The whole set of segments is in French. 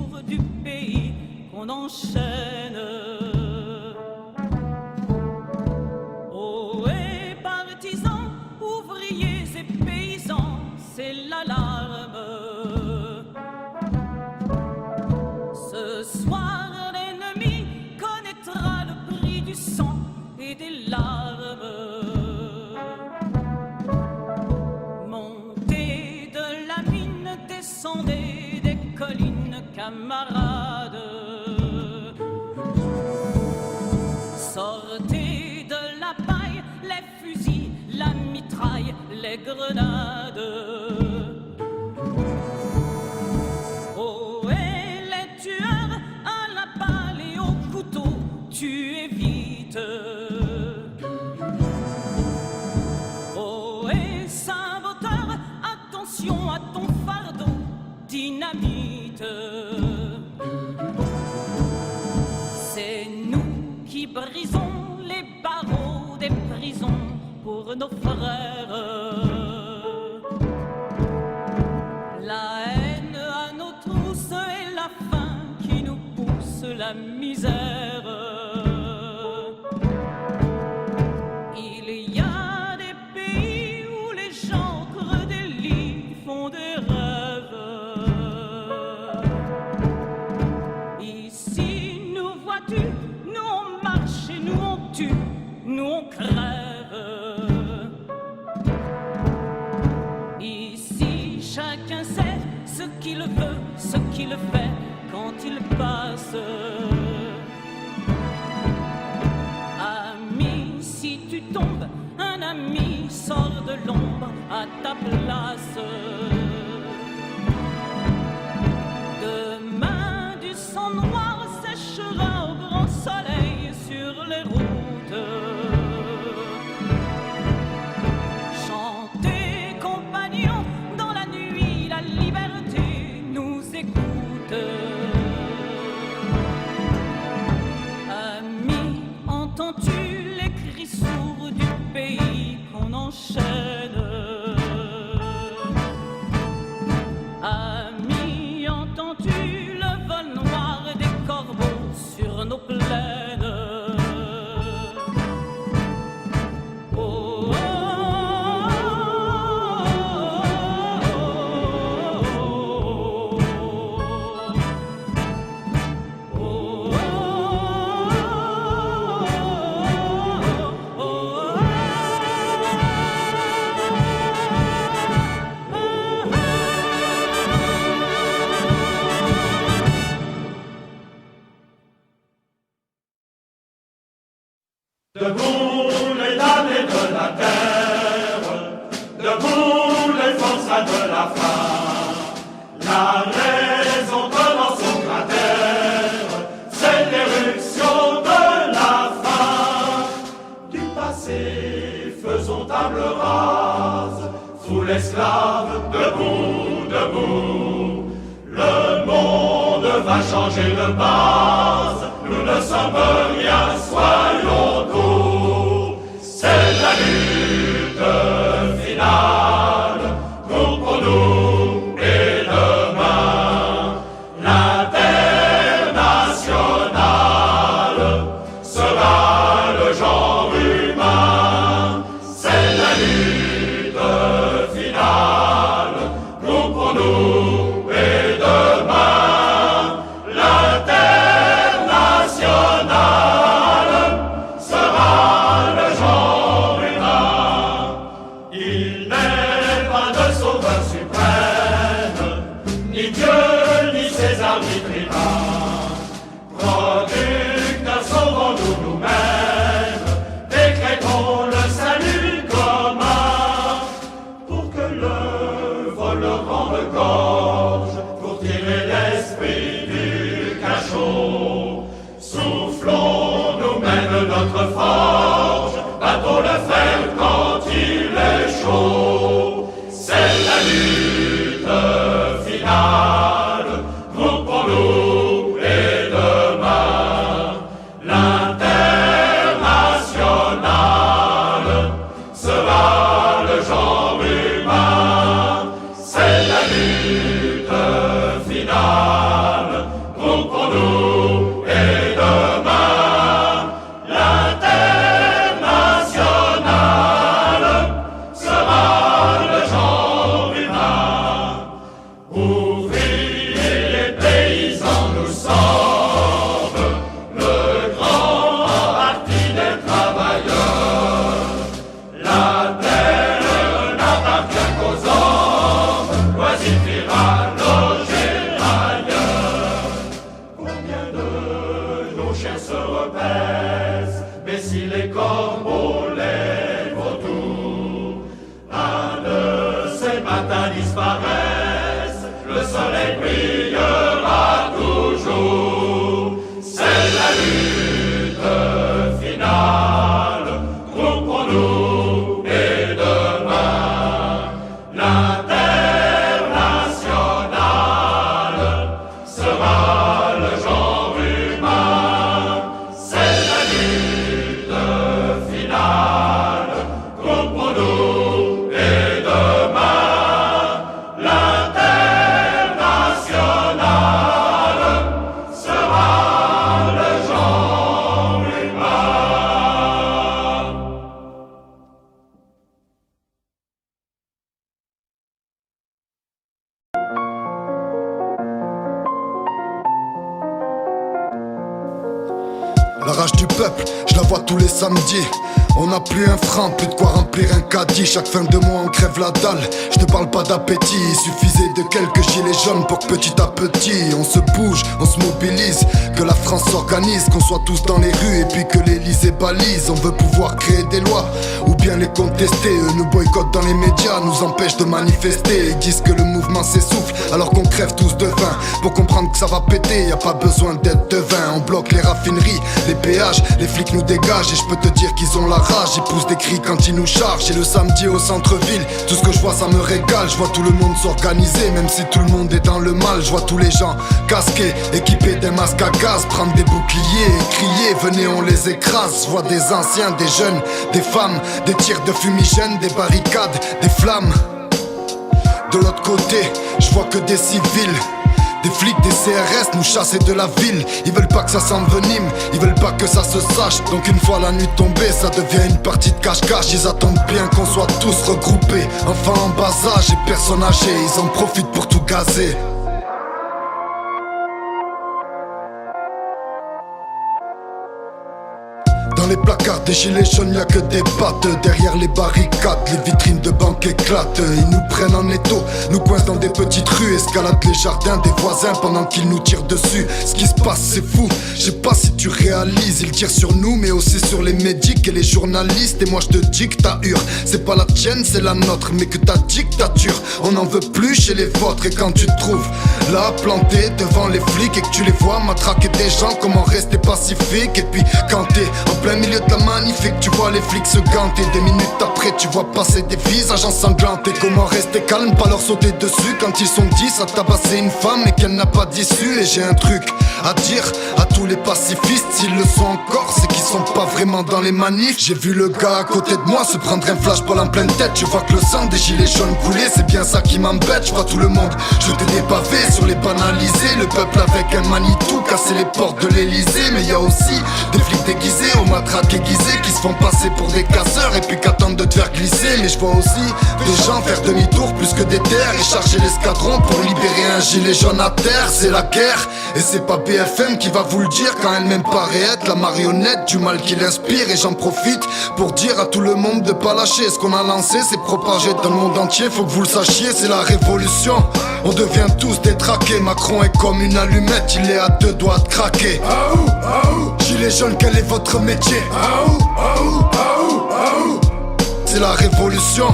sourds du pays qu'on enchaîne. Ohé, partisans, ouvriers et paysans, c'est l'alarme. Ce soir, l'ennemi connaîtra le prix du sang et des larmes. Montez de la mine, descendez des collines, camarades. Sortez de la paille, les fusils, la mitraille, les grenades. Oh, et les tueurs à la balle et au couteau, tuez vite. Oh, et saboteur, attention à ton fardeau, dynamite. C'est nous qui brisons les barreaux des prisons pour nos frères. La haine à nos trousses et la faim qui nous pousse la misère. Il y a des pays où les gens creux des lits font des rêves. Ici, nous vois-tu, nous on marche et nous on tue, nous on crève. Ici, chacun sait ce qu'il veut, ce qu'il fait quand il passe. Ami, si tu tombes, un ami sort de l'ombre à ta place. Demain, du sang noir séchera au grand soleil sur les routes. Chantez, compagnons, dans la nuit, la liberté nous écoute. Ami, entends-tu les cris sourds du pays qu'on enchaîne? Ami, entends-tu le vol noir des corbeaux sur nos plaines? Oh, oh, oh, oh, Debout les damnés de la terre, debout les forçats de la faim. La raison commence au cratère, c'est l'éruption de la faim. Du passé, faisons table rase, foule esclave, debout, debout. Le monde va changer de base, nous ne sommes rien, soyons doux. C'est la lutte finale, nous pour nous et demain. L'international sera le genre humain. C'est la lutte finale, nous pour nous et demain. L'international sera le genre humain. Il n'est pas de sauveur suprême, ni Dieu, ni César, ni tribun. Producteurs, sauvons-nous nous-mêmes, décrétons le salut commun, pour que le voleur rende gorge, pour tirer l'esprit du cachot. Soufflons nous-mêmes notre forge, battons le fer quand il est chaud. C'est la lutte finale, nous pour nous La rage du peuple, je la vois tous les samedis. On n'a plus un franc, plus de quoi remplir un caddie. Chaque fin de mois on crève la dalle. Je te parle pas d'appétit, il suffisait de quelques gilets jaunes pour que petit à petit on se bouge, on se mobilise, que la France s'organise, qu'on soit tous dans les rues et puis que l'Élysée balise. On veut pouvoir créer des lois ou bien les contester. Eux nous boycottent dans les médias, nous empêchent de manifester. Ils disent que le mouvement s'essouffle alors qu'on crève tous de faim. Pour comprendre que ça va péter, y a pas besoin d'être devin. On bloque les raffineries, les péages, les flics nous dégagent. Et je peux te dire qu'ils ont la rage, ils poussent des cris quand ils nous chargent. Et le samedi au centre-ville, tout ce que je vois ça me régale. Je vois tout le monde s'organiser, même si tout le monde est dans le mal. Je vois tous les gens casqués, équipés d'un masque à gaz, prendre des boucliers et crier, venez on les écrase. Je vois des anciens, des jeunes, des femmes, des tirs de fumigène, des barricades, des flammes. De l'autre côté, je vois que des civils, des flics, des CRS nous chasser de la ville. Ils veulent pas que ça s'envenime, ils veulent pas que ça se sache. Donc une fois la nuit tombée, ça devient une partie de cache-cache. Ils attendent bien qu'on soit tous regroupés, enfants en bas âge et personnes âgées. Ils en profitent pour tout gazer. Dans les placards des gilets jaunes, y'a que des pattes. Derrière les barricades, les vitrines de banques éclatent. Ils nous prennent en étau, nous coincent dans des petites rues, escaladent les jardins des voisins pendant qu'ils nous tirent dessus. Ce qui se passe c'est fou, je sais pas si tu réalises. Ils tirent sur nous mais aussi sur les médics et les journalistes. Et moi je te dis que ta hure, c'est pas la tienne, c'est la nôtre. Mais que ta dictature, on n'en veut plus chez les vôtres. Et quand tu te trouves là planté devant les flics et que tu les vois matraquer des gens, comment rester pacifique? Et puis quand t'es en plein milieu de la manif et que tu vois les flics se ganter, des minutes après tu vois passer des visages ensanglantés. Comment rester calme, pas leur sauter dessus quand ils sont 10 à tabasser une femme et qu'elle n'a pas d'issue. Et j'ai un truc à dire à tous les pacifistes, s'ils le sont encore, c'est qu'ils sont pas vraiment dans les manifs. J'ai vu le gars à côté de moi se prendre un flashball en pleine tête. Je vois que le sang des gilets jaunes coulait, c'est bien ça qui m'embête. Je vois tout le monde jeter des pavés sur les banalisés, le peuple avec un Manitou casser les portes de l'Elysée. Mais y a aussi des flics déguisés aux matraques aiguisées qui se font passer pour des casseurs et puis qu'attendent de te faire glisser. Mais je vois aussi des gens faire demi-tour plus que des terres et charger l'escadron pour libérer un gilet jaune à terre. C'est la guerre et c'est pas BFM qui va vous le dire quand elle-même paraît être la marionnette du mal qui l'inspire. Et j'en profite pour dire à tout le monde de pas lâcher. Ce qu'on a lancé c'est propagé dans le monde entier, faut que vous le sachiez, c'est la révolution. On devient tous détraqués, Macron est comme une allumette, il est à deux doigts de craquer. Aou, aou, gilet jaune, quel est votre métier? Aou, aou, aou, aou. C'est la révolution,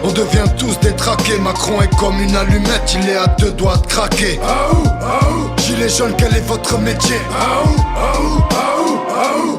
on devient tous détraqués, Macron est comme une allumette, il est à deux doigts de craquer. Aou, aou, gilet jaune, quel est votre métier? Aou, aou, aou, aou.